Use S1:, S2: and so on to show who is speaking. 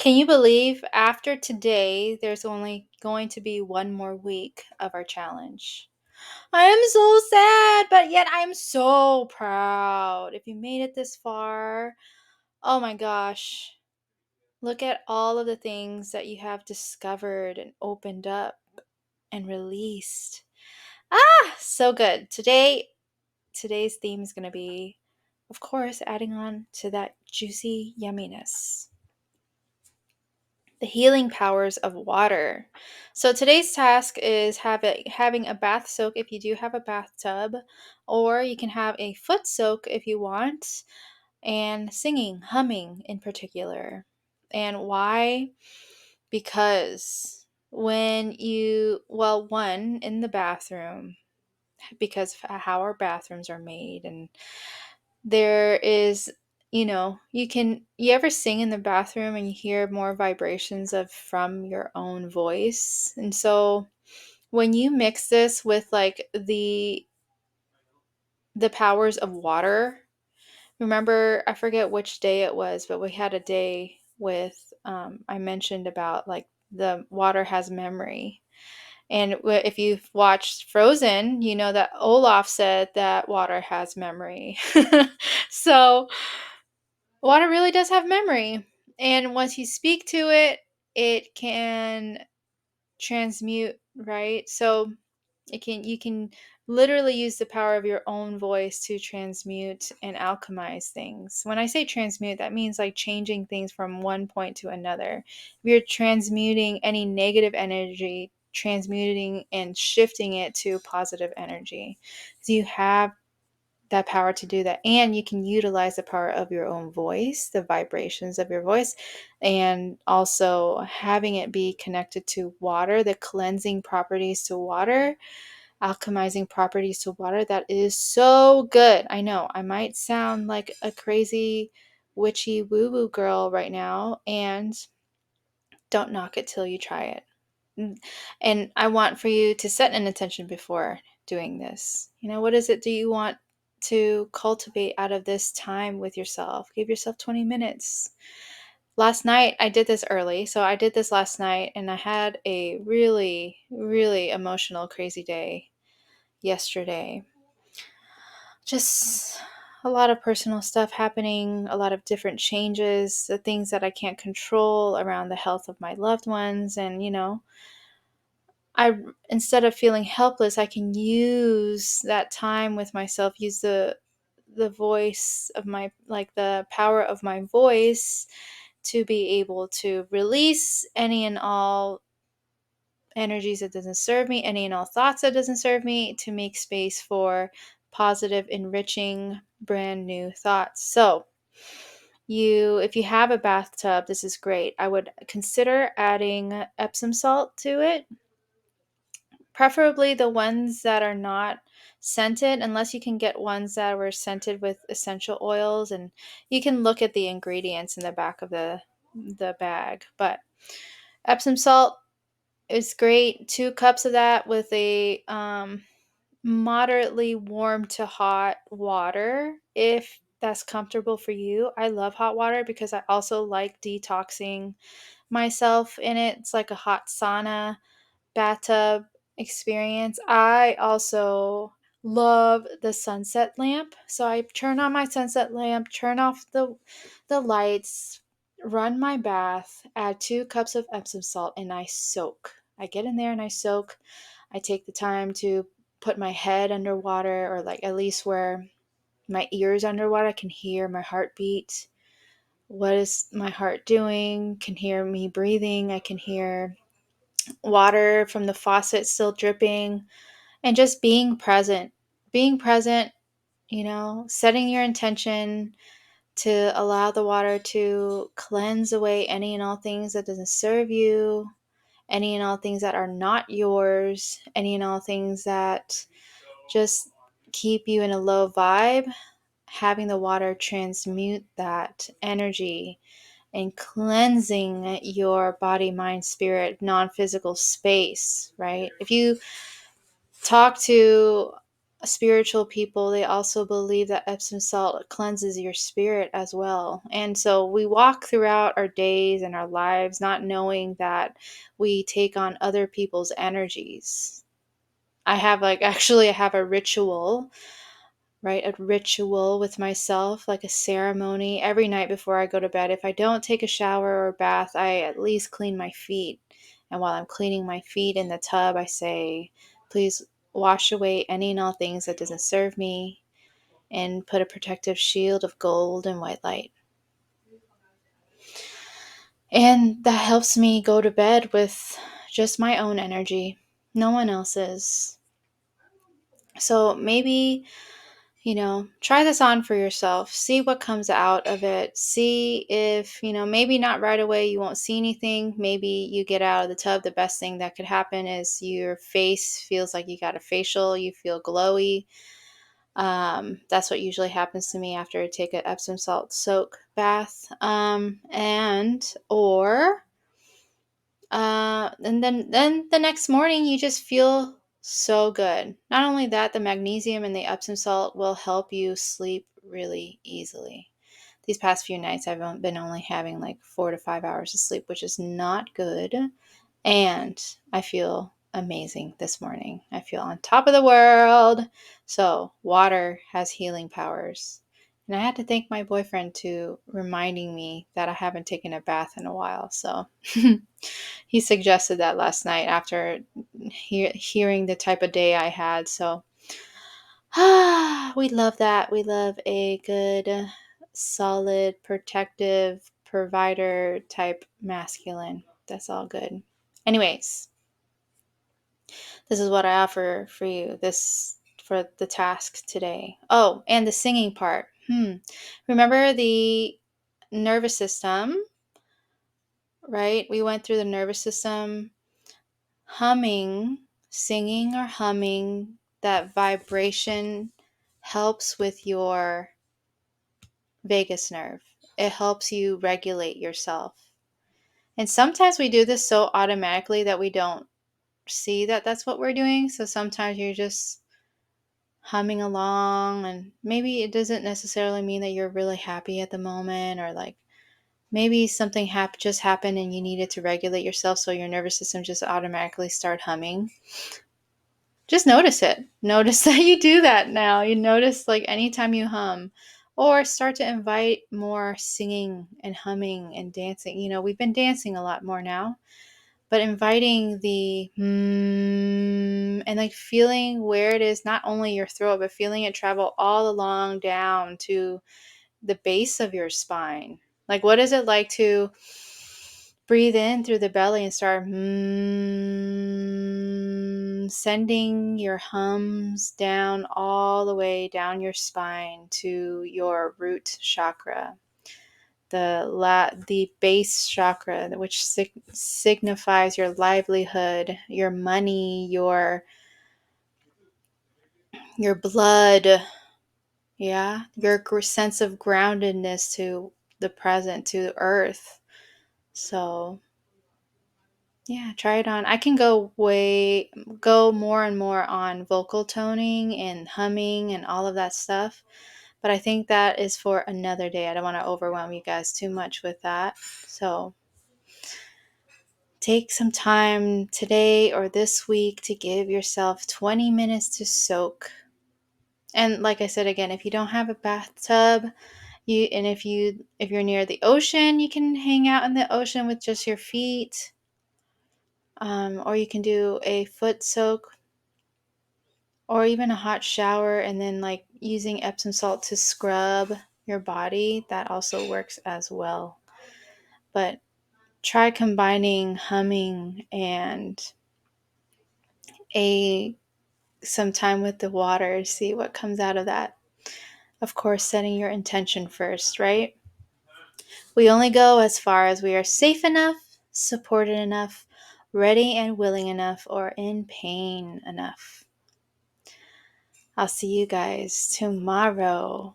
S1: Can you believe after today, there's only going to be one more week of our challenge? I am so sad, but yet I am so proud. If you made it this far, oh my gosh, look at all of the things that you have discovered and opened up and released. So good. Today's theme is going to be, of course, adding on to that juicy yumminess. The healing powers of water. So today's task is having a bath soak if you do have a bathtub, or you can have a foot soak if you want, and singing, humming in particular. And why? Because one, in the bathroom, because of how our bathrooms are made, and there is, you ever sing in the bathroom and you hear more vibrations of from your own voice. And so when you mix this with like the powers of water, remember, I forget which day it was, but we had a day with I mentioned about like the water has memory. And if you've watched Frozen, you know that Olaf said that water has memory. So water really does have memory. And once you speak to it, it can transmute, right? So you can literally use the power of your own voice to transmute and alchemize things. When I say transmute, that means like changing things from one point to another. If you're transmuting any negative energy, transmuting and shifting it to positive energy. So you have that power to do that, and you can utilize the power of your own voice, the vibrations of your voice, and also having it be connected to water, the cleansing properties to water, alchemizing properties to water. That is so good. I know I might sound like a crazy witchy woo woo girl right now, and don't knock it till you try it. And I want for you to set an intention before doing this. What is it do you want to cultivate out of this time with yourself? Give yourself 20 minutes. Last night, I did this early. So I did this last night, and I had a really, really emotional, crazy day yesterday. Just a lot of personal stuff happening, a lot of different changes, the things that I can't control around the health of my loved ones. And, I instead of feeling helpless, I can use that time with myself, use the voice of my, like the power of my voice, to be able to release any and all energies that doesn't serve me, any and all thoughts that doesn't serve me, to make space for positive, enriching, brand new thoughts. So, if you have a bathtub, this is great. I would consider adding Epsom salt to it, preferably the ones that are not scented, unless you can get ones that were scented with essential oils. And you can look at the ingredients in the back of the bag. But Epsom salt is great. 2 cups of that with a moderately warm to hot water, if that's comfortable for you. I love hot water because I also like detoxing myself in it. It's like a hot sauna bathtub experience. I also love the sunset lamp. So I turn on my sunset lamp, turn off the lights, run my bath, add 2 cups of Epsom salt, and I soak. I get in there and I soak. I take the time to put my head underwater, or like at least where my ears underwater. I can hear my heartbeat. What is my heart doing? Can hear me breathing. I can hear water from the faucet still dripping, and just being present. Being present, setting your intention to allow the water to cleanse away any and all things that doesn't serve you, any and all things that are not yours, any and all things that just keep you in a low vibe. Having the water transmute that energy and cleansing your body, mind, spirit, non-physical space, right? If you talk to spiritual people, they also believe that Epsom salt cleanses your spirit as well. And so we walk throughout our days and our lives not knowing that we take on other people's energies. I have a ritual, right? A ritual with myself, like a ceremony every night before I go to bed. If I don't take a shower or bath, I at least clean my feet. And while I'm cleaning my feet in the tub, I say, please wash away any and all things that doesn't serve me and put a protective shield of gold and white light. And that helps me go to bed with just my own energy, no one else's. So maybe, try this on for yourself. See what comes out of it. See if, maybe not right away you won't see anything. Maybe you get out of the tub. The best thing that could happen is your face feels like you got a facial. You feel glowy. That's what usually happens to me after I take an Epsom salt soak bath. And then the next morning you just feel so good. Not only that, the magnesium and the Epsom salt will help you sleep really easily. These past few nights I've been only having like 4 to 5 hours of sleep, which is not good. And I feel amazing this morning. I feel on top of the world. So water has healing powers. And I had to thank my boyfriend to reminding me that I haven't taken a bath in a while. So he suggested that last night after hearing the type of day I had. So we love that. We love a good, solid, protective, provider type masculine. That's all good. Anyways, this is what I offer for you for the task today. Oh, and the singing part. Remember the nervous system, right? We went through the nervous system. Singing or humming, that vibration helps with your vagus nerve. It helps you regulate yourself. And sometimes we do this so automatically that we don't see that that's what we're doing. So sometimes you're just humming along, and maybe it doesn't necessarily mean that you're really happy at the moment, or like maybe something just happened and you needed to regulate yourself, so your nervous system just automatically start humming. Just notice it. Notice that you do that now. You notice like anytime you hum, or start to invite more singing and humming and dancing. We've been dancing a lot more now, but inviting the and like feeling where it is, not only your throat, but feeling it travel all along down to the base of your spine. Like, what is it like to breathe in through the belly and start sending your hums down all the way down your spine to your root chakra, the base chakra, which signifies your livelihood, your money, your blood, yeah, your sense of groundedness to the present, to earth. So yeah, try it on. I can go more and more on vocal toning and humming and all of that stuff, but I think that is for another day. I don't want to overwhelm you guys too much with that. So take some time today or this week to give yourself 20 minutes to soak. And like I said again, if you don't have a bathtub, if you're near the ocean, you can hang out in the ocean with just your feet. Or you can do a foot soak, or even a hot shower, and then like using Epsom salt to scrub your body. That also works as well. But try combining humming and some time with the water. See what comes out of that. Of course, setting your intention first, right? We only go as far as we are safe enough, supported enough, ready and willing enough, or in pain enough. I'll see you guys tomorrow.